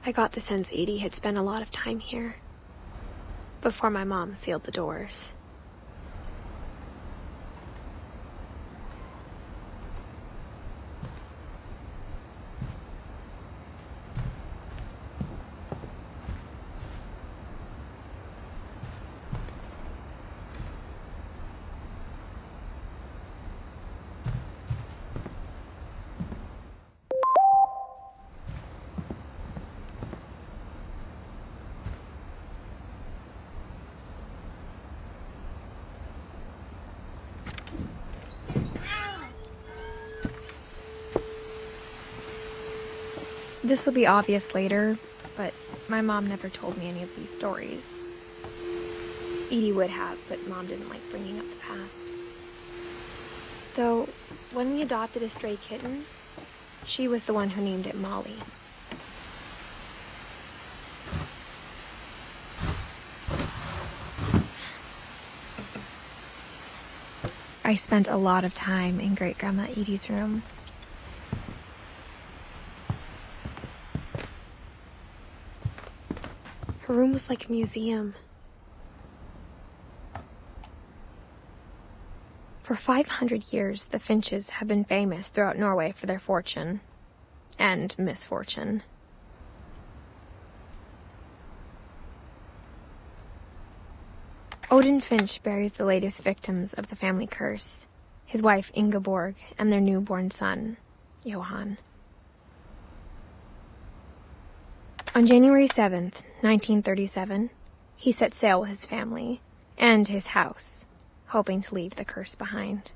I got the sense Edie had spent a lot of time here, before my mom sealed the doors. This will be obvious later, but my mom never told me any of these stories. Edie would have, but Mom didn't like bringing up the past. Though, when we adopted a stray kitten, she was the one who named it Molly. I spent a lot of time in Great-Grandma Edie's room. Her room was like a museum. For 500 years, the finches have been famous throughout Norway for their fortune and misfortune. Odin Finch buries the latest victims of the family curse, his wife Ingeborg and their newborn son, Johan. On January 7th, 1937, he set sail with his family and his house, hoping to leave the curse behind.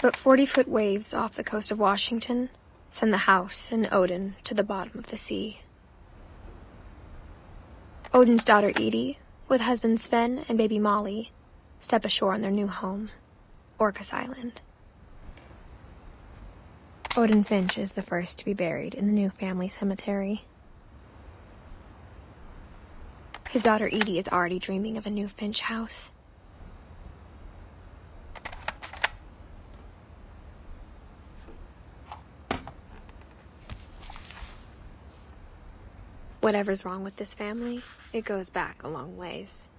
But 40-foot waves off the coast of Washington send the house and Odin to the bottom of the sea. Odin's daughter Edie, with husband Sven and baby Molly, step ashore on their new home, Orcas Island. Odin Finch is the first to be buried in the new family cemetery. His daughter Edie is already dreaming of a new Finch house. Whatever's wrong with this family, it goes back a long ways.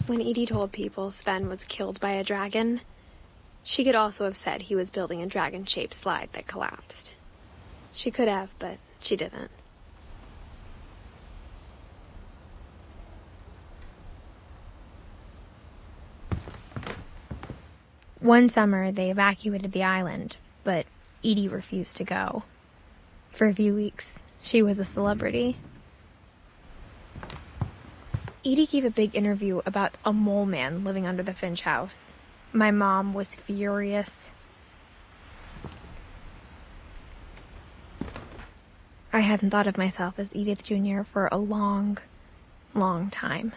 When Edie told people Sven was killed by a dragon, she could also have said he was building a dragon-shaped slide that collapsed. She could have, but she didn't. One summer, they evacuated the island, but Edie refused to go. For a few weeks, she was a celebrity. Edie gave a big interview about a mole man living under the Finch house. My mom was furious. I hadn't thought of myself as Edith Jr. for a long, long time.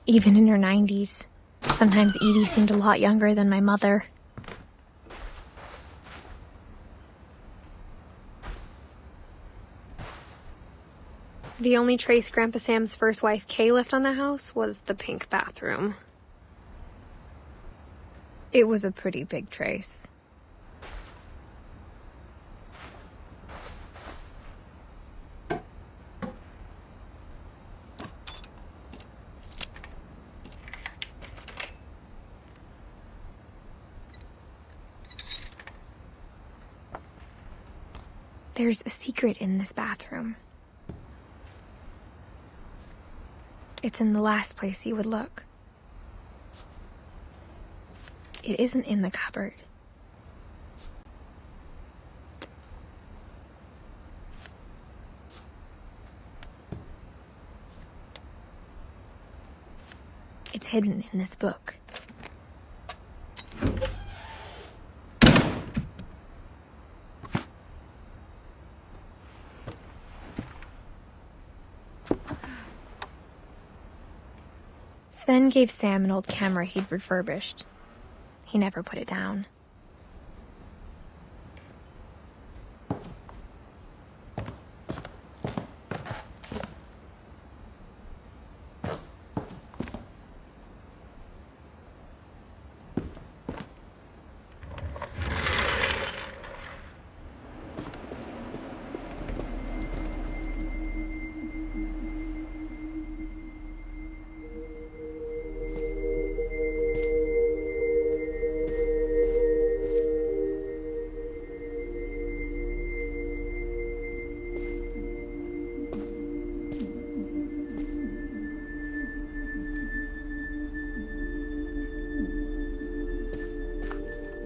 Even in her 90s, sometimes Edie seemed a lot younger than my mother. The only trace Grandpa Sam's first wife, Kay, left on the house was the pink bathroom. It was a pretty big trace. There's a secret in this bathroom. It's in the last place you would look. It isn't in the cupboard. It's hidden in this book. Sven gave Sam an old camera he'd refurbished. He never put it down.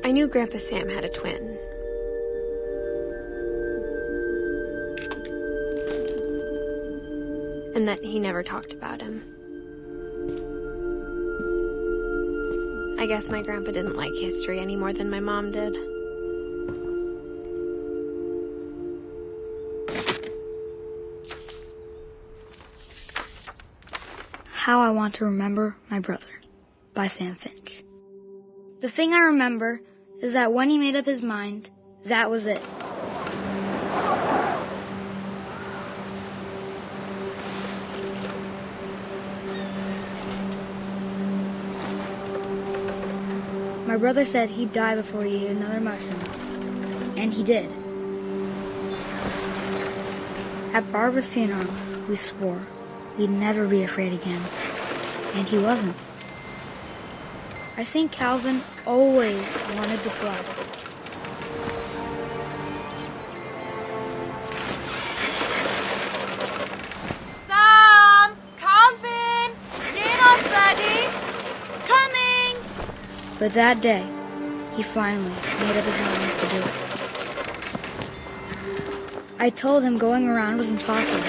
I knew Grandpa Sam had a twin. And that he never talked about him. I guess my grandpa didn't like history any more than my mom did. How I Want to Remember My Brother by Sam Finch. The thing I remember is that when he made up his mind, that was it. My brother said he'd die before he ate another mushroom, and he did. At Barbara's funeral, we swore we'd never be afraid again, and he wasn't. I think Calvin always wanted to fly. Sam! Calvin! Dinner's ready! Coming! But that day, he finally made up his mind to do it. I told him going around was impossible.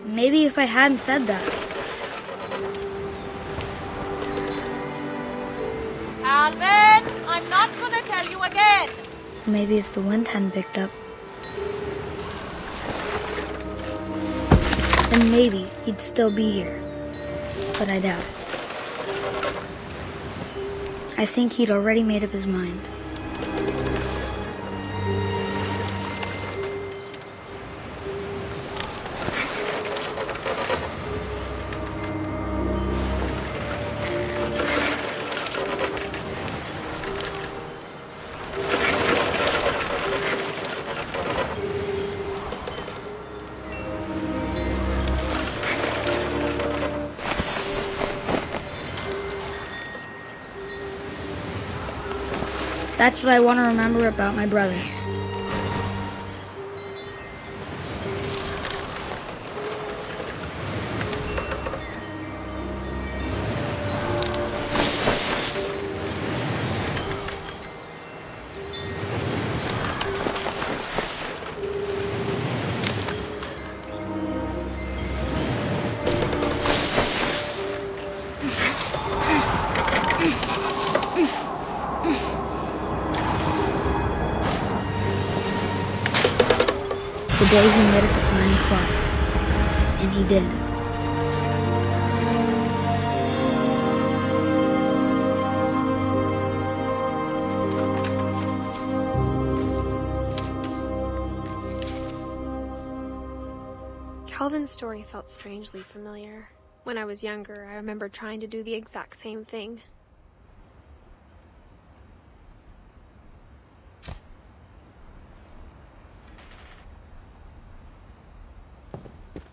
Maybe if I hadn't said that. Calvin, I'm not gonna tell you again. Maybe if the wind hadn't picked up. Then maybe he'd still be here. But I doubt it. I think he'd already made up his mind. That's what I want to remember about my brother. The day he made up his mind to fly. And he did. Calvin's story felt strangely familiar. When I was younger, I remember trying to do the exact same thing.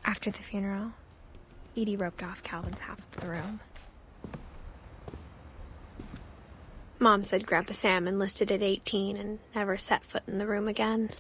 After the funeral, Edie roped off Calvin's half of the room. Mom said Grandpa Sam enlisted at 18 and never set foot in the room again.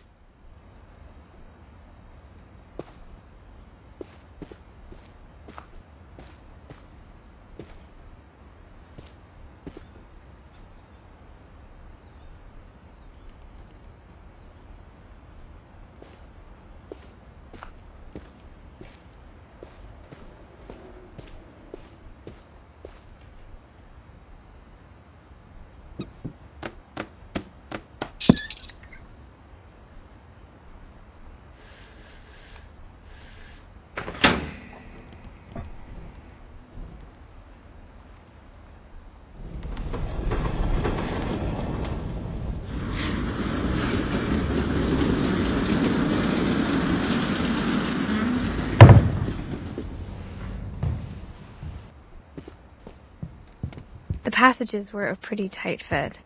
The passages were a pretty tight fit.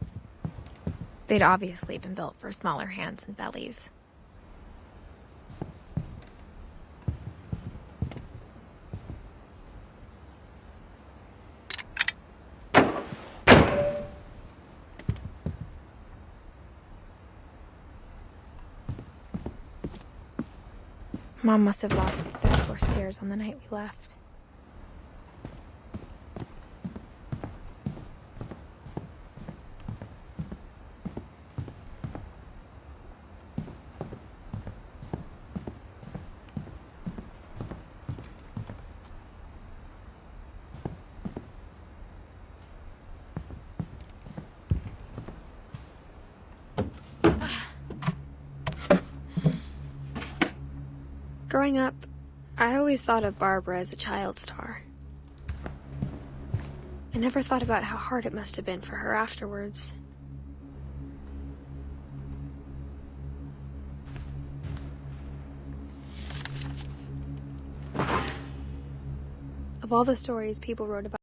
They'd obviously been built for smaller hands and bellies. Mom must have locked the third floor stairs on the night we left. Growing up, I always thought of Barbara as a child star. I never thought about how hard it must have been for her afterwards. Of all the stories people wrote about